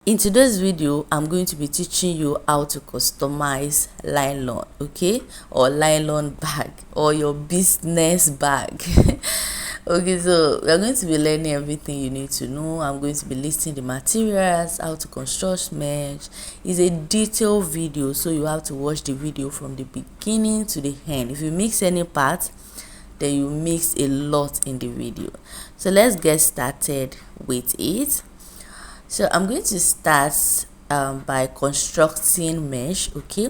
In today's video, I'm going to be teaching you how to customize nylon, okay, or nylon bag, or your business bag. Okay, so we're going to be learning everything you need to know. I'm going to be listing the materials, how to construct mesh. It's a detailed video, so you have to watch the video from the beginning to the end. If you mix any part, then you mix a lot in the video. So let's get started with it. So I'm going to start by constructing mesh. Okay,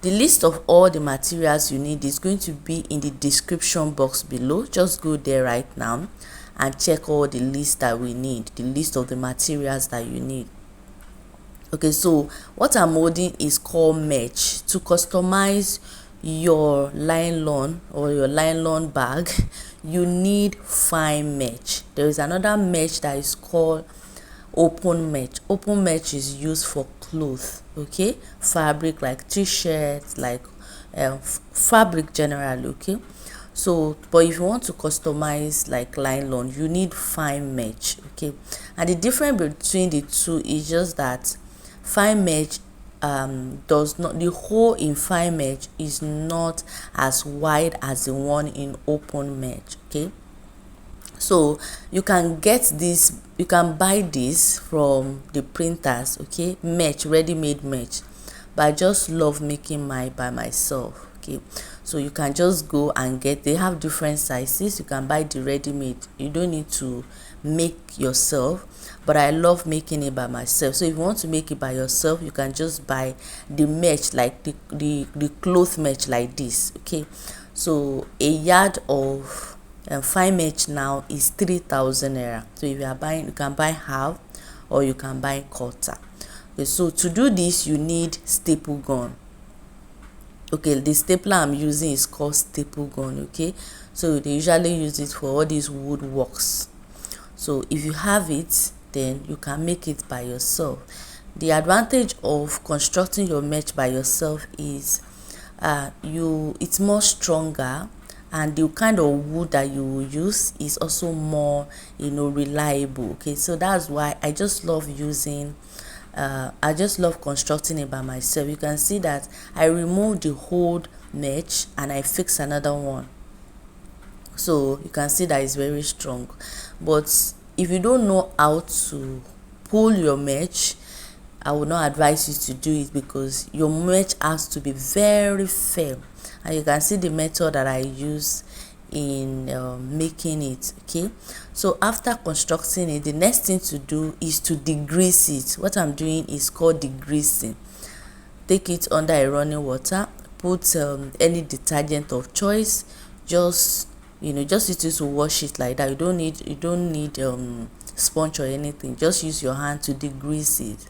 the list of all the materials you need is going to be in the description box below. Just go there right now and check all the list that we need, the list of the materials that you need. Okay, so what I'm holding is called mesh. To customize your nylon or your nylon bag, you need fine mesh. There is another mesh that is called open mesh. Open mesh is used for clothes, okay, fabric like t-shirts, like fabric generally, okay. So but if you want to customize like nylon, you need fine mesh, okay. And the difference between the two is just that fine mesh does not, the hole in fine mesh is not as wide as the one in open mesh, okay. So you can get this, you can buy this from the printers, okay, mesh, ready-made mesh. But I just love making mine by myself, okay. So you can just go and get, they have different sizes. You can buy the ready-made, you don't need to make yourself, but I love making it by myself. So if you want to make it by yourself, you can just buy the mesh, like the cloth mesh like this, okay. So a yard of fine mesh now is 3,000 naira. So if you are buying, you can buy half or you can buy quarter. Okay, so to do this you need staple gun. Okay, the stapler I'm using is called staple gun, okay. So they usually use it for all these woodworks. So if you have it, then you can make it by yourself. The advantage of constructing your mesh by yourself is it's more stronger, and the kind of wood that you will use is also more, reliable, okay. So that's why I just love using I just love constructing it by myself. You can see that I removed the old mesh and I fix another one, so you can see that it's very strong. But if you don't know how to pull your mesh, I would not advise you to do it, because your mesh has to be very firm. And you can see the method that I use in making it, okay. So after constructing it, the next thing to do is to degrease it. What I'm doing is called degreasing. Take it under a running water, put any detergent of choice, just just use it to wash it like that. You don't need sponge or anything. Just use your hand to degrease it.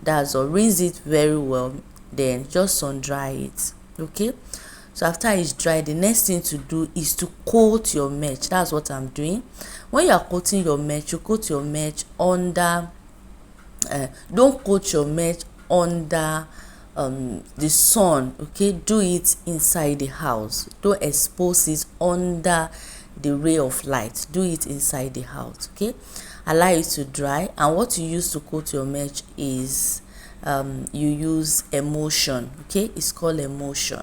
That's all. Rinse it very well, then just sun dry it, okay. So after it's dry, the next thing to do is to coat your mesh. That's what I'm doing. When you are coating your mesh, you coat your mesh under don't coat your mesh under the sun, okay. Do it inside the house. Don't expose it under the ray of light. Do it inside the house, okay. Allow it to dry. And what you use to coat your mesh is you use emulsion, okay. It's called emulsion.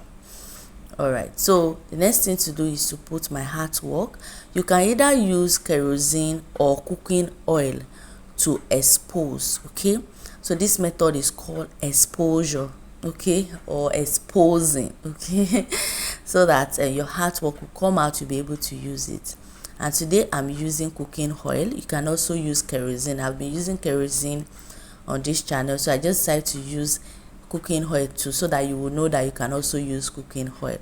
All right, so the next thing to do is to put my artwork. You can either use kerosene or cooking oil to expose, okay. So this method is called exposure, okay, or exposing, okay. So that your artwork will come out, to be able to use it. And today I'm using cooking oil. You can also use kerosene. I've been using kerosene on this channel, so I just decided to use cooking oil too, so that you will know that you can also use cooking oil,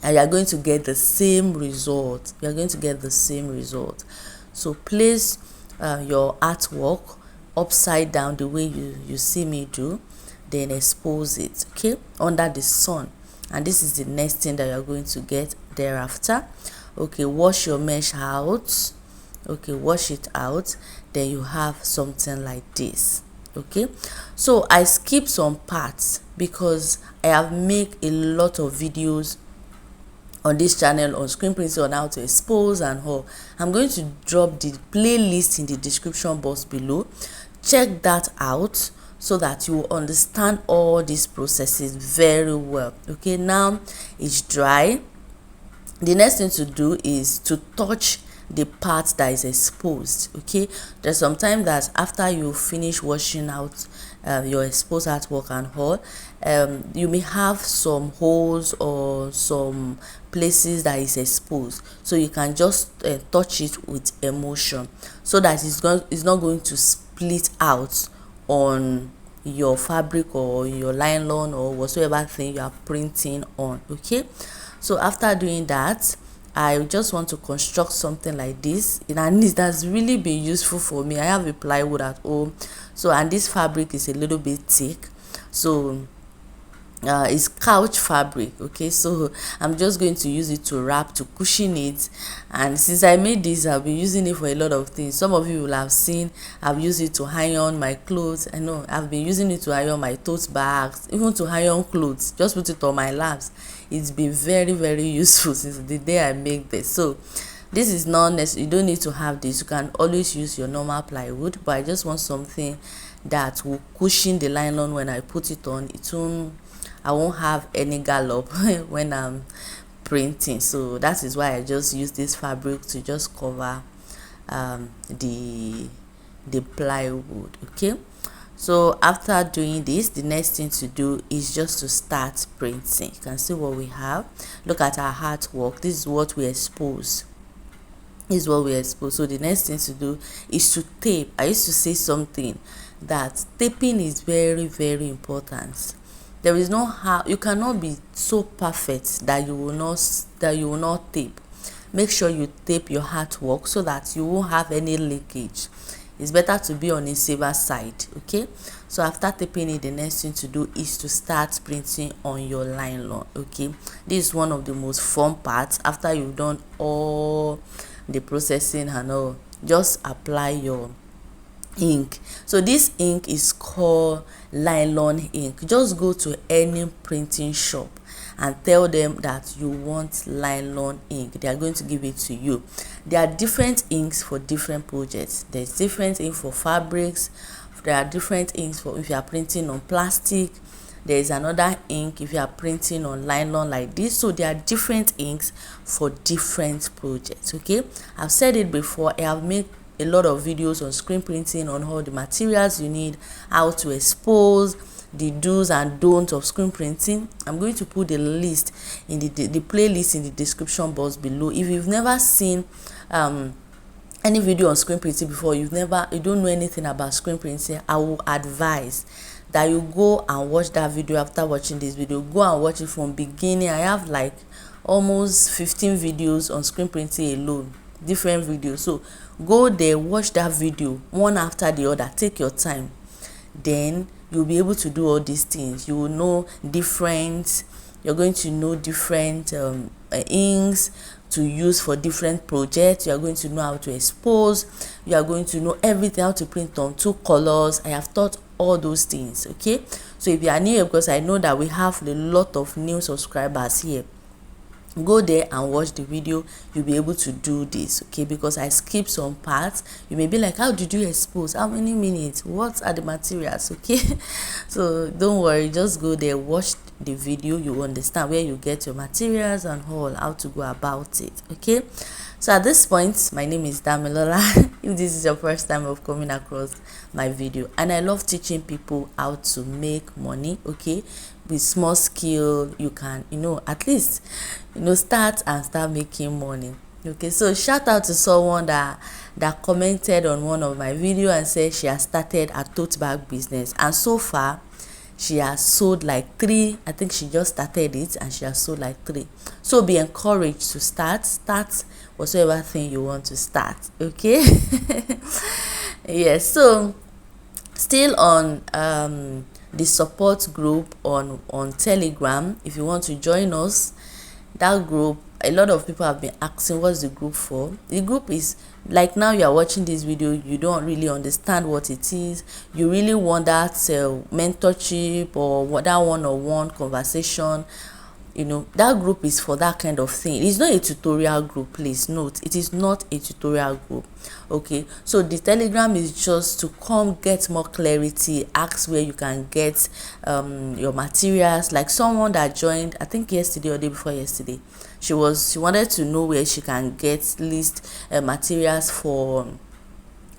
and you are going to get the same result. You are going to get the same result. So place your artwork upside down the way you see me do, then expose it, okay, under the sun. And this is the next thing that you are going to get thereafter. Okay, wash your mesh out. Okay, wash it out, then you have something like this, okay. So I skip some parts because I have made a lot of videos on this channel on screen printing, on how to expose and all. I'm going to drop the playlist in the description box below. check that out so that you will understand all these processes very well. Okay, now it's dry. The next thing to do is to touch the part that is exposed. Okay, there's sometimes that after you finish washing out your exposed artwork and all, you may have some holes or some places that is exposed, so you can just touch it with emotion so that it's not going to split out on your fabric or your nylon or whatsoever thing you are printing on. Okay, so after doing that, I just want to construct something like this, and this that's really been useful for me. I have a plywood at home, so, and this fabric is a little bit thick, so it's couch fabric. Okay, so I'm just going to use it to wrap, to cushion it. And since I made this, I've been using it for a lot of things. Some of you will have seen I've used it to iron my clothes. I know I've been using it to iron my tote bags, even to iron clothes, just put it on my laps. It's been very, very useful since the day I make this. So this is not necessary, you don't need to have this, you can always use your normal plywood, but I just want something that will cushion the nylon. When I put it on, I won't have any gallop when I'm printing. So that is why I just use this fabric to just cover the plywood. Okay, so after doing this, the next thing to do is just to start printing. You can see what we have. Look at our artwork. This is what we expose. So the next thing to do is to tape. I used to say something, that taping is very, very important. There is no how you cannot be so perfect that you will not tape. Make sure you tape your artwork so that you won't have any leakage. It's better to be on a safer side. Okay, so after taping it, the next thing to do is to start printing on your nylon. Okay, this is one of the most fun parts. After you've done all the processing and all, just apply your ink. So this ink is called nylon ink. Just go to any printing shop and tell them that you want nylon ink. They are going to give it to you. There are different inks for different projects. There's different ink for fabrics. There are different inks for if you are printing on plastic. There is another ink if you are printing on nylon like this. So there are different inks for different projects. Okay, I've said it before. I have made a lot of videos on screen printing, on all the materials you need, how to expose, the do's and don'ts of screen printing. I'm going to put the list in the playlist in the description box below. If you've never seen any video on screen printing before, you don't know anything about screen printing, I will advise that you go and watch that video. After watching this video, go and watch it from beginning. I have like almost 15 videos on screen printing alone, different videos. So go there, watch that video one after the other, take your time, then you'll be able to do all these things. You will know you're going to know different inks to use for different projects. You are going to know how to expose. You are going to know everything, how to print on 2 colors. I have taught all those things. Okay, so if you are new, because I know that we have a lot of new subscribers here, go there and watch the video. You'll be able to do this. Okay, because I skip some parts. You may be like, how did you expose, how many minutes, what are the materials? Okay, so don't worry, just go there, watch the video. You understand where you get your materials and all, how to go about it. Okay, so at this point, my name is Damilola. If this is your first time of coming across my video, and I love teaching people how to make money. Okay, with small skill, you can at least start making money. Okay, so shout out to someone that commented on one of my videos and said she has started a tote bag business, and so far she has sold like 3. I think she just started it and she has sold like 3. So be encouraged to start whatsoever thing you want to start. Okay. Yes, so still on the support group on Telegram. If you want to join us, that group, a lot of people have been asking what's the group for. The group is like, now you are watching this video, you don't really understand what it is, you really want that mentorship or that one-on-one conversation. that group is for that kind of thing. It's not a tutorial group, please note, it is not a tutorial group. Okay, so the Telegram is just to come get more clarity, ask where you can get your materials. Like someone that joined, I think yesterday or day before yesterday, she wanted to know where she can get list materials for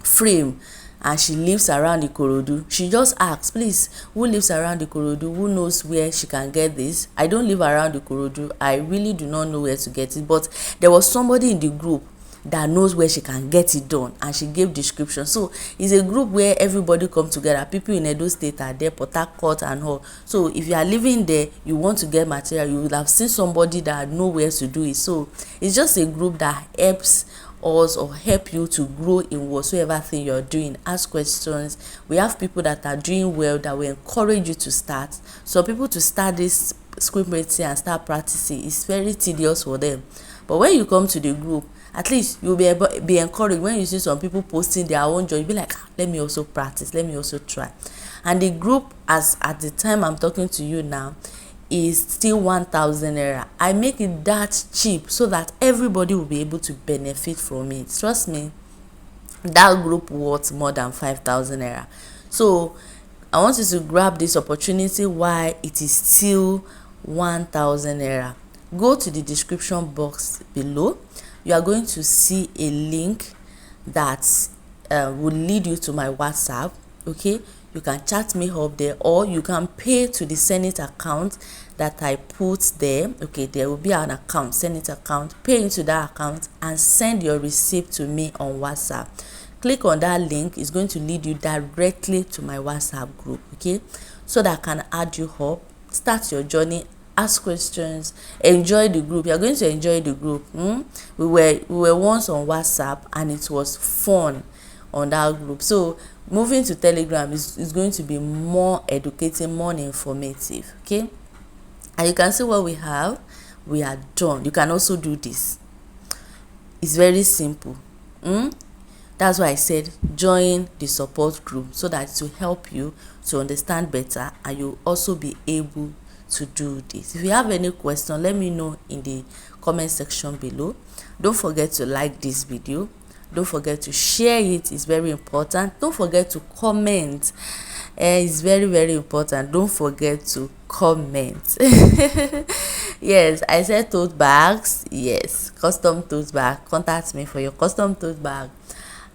frame, and she lives around Ikorodu. She just asked, please, who lives around Ikorodu, who knows where she can get this? I don't live around Ikorodu, I really do not know where to get it, but there was somebody in the group that knows where she can get it done, and she gave description. So it's a group where everybody come together. People in Edo State are there, Port Harcourt and all. So if you are living there, you want to get material, you would have seen somebody that know where to do it. So it's just a group that helps us or help you to grow in whatsoever thing you're doing. Ask questions. We have people that are doing well that will encourage you to start. So people to start this script writing and start practicing, it's very tedious for them. But when you come to the group, at least you'll be encouraged. When you see some people posting their own job, you'll be like, let me also practice, let me also try. And the group, as at the time I'm talking to you now, is still 1,000 naira. I make it that cheap so that everybody will be able to benefit from it. Trust me, that group worth more than 5,000 naira. So I want you to grab this opportunity while it is still 1,000 naira. Go to the description box below. You are going to see a link that will lead you to my WhatsApp. Okay, you can chat me up there, or you can pay to the Senate account that I put there. Okay, there will be an account, Senate account. Pay into that account and send your receipt to me on WhatsApp. Click on that link. It's going to lead you directly to my WhatsApp group. Okay, so that I can add you up, start your journey, ask questions, enjoy the group. You're going to enjoy the group. We were once on WhatsApp and it was fun on that group. So moving to Telegram is going to be more educating, more informative. Okay, and you can see what we have. We are done. You can also do this. It's very simple. That's why I said join the support group, so that it will help you to understand better, and you'll also be able to do this. If you have any question, let me know in the comment section below. Don't forget to like this video. Don't forget to share it. It's very important. Don't forget to comment. It's very, very important. Don't forget to comment. Yes, I said tote bags. Yes, custom tote bag. Contact me for your custom tote bag.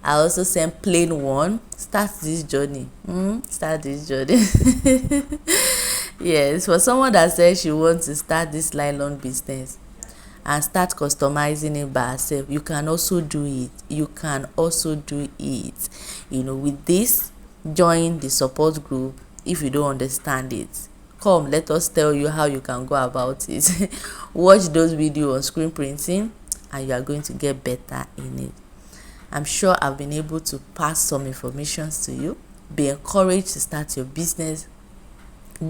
I also send plain one. Start this journey. Start this journey. Yes, for someone that says she wants to start this nylon business and start customizing it by herself, you can also do it. You can also do it. With this, join the support group. If you don't understand it, come, let us tell you how you can go about it. Watch those videos on screen printing and you are going to get better in it. I'm sure I've been able to pass some information to you. Be encouraged to start your business.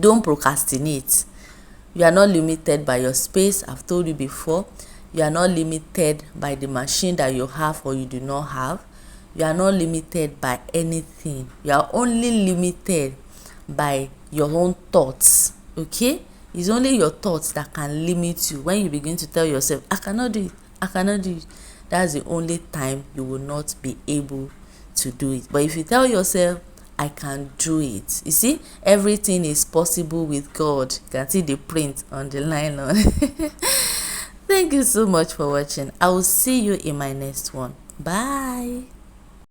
Don't procrastinate. You are not limited by your space. I've told you before, you are not limited by the machine that you have or you do not have. You are not limited by anything. You are only limited by your own thoughts. Okay, it's only your thoughts that can limit you. When you begin to tell yourself, I cannot do it, I cannot do it, that's the only time you will not be able to do it. But if you tell yourself, I can do it, you see, everything is possible with God. You can see the print on the nylon. Thank you so much for watching. I will see you in my next one. Bye.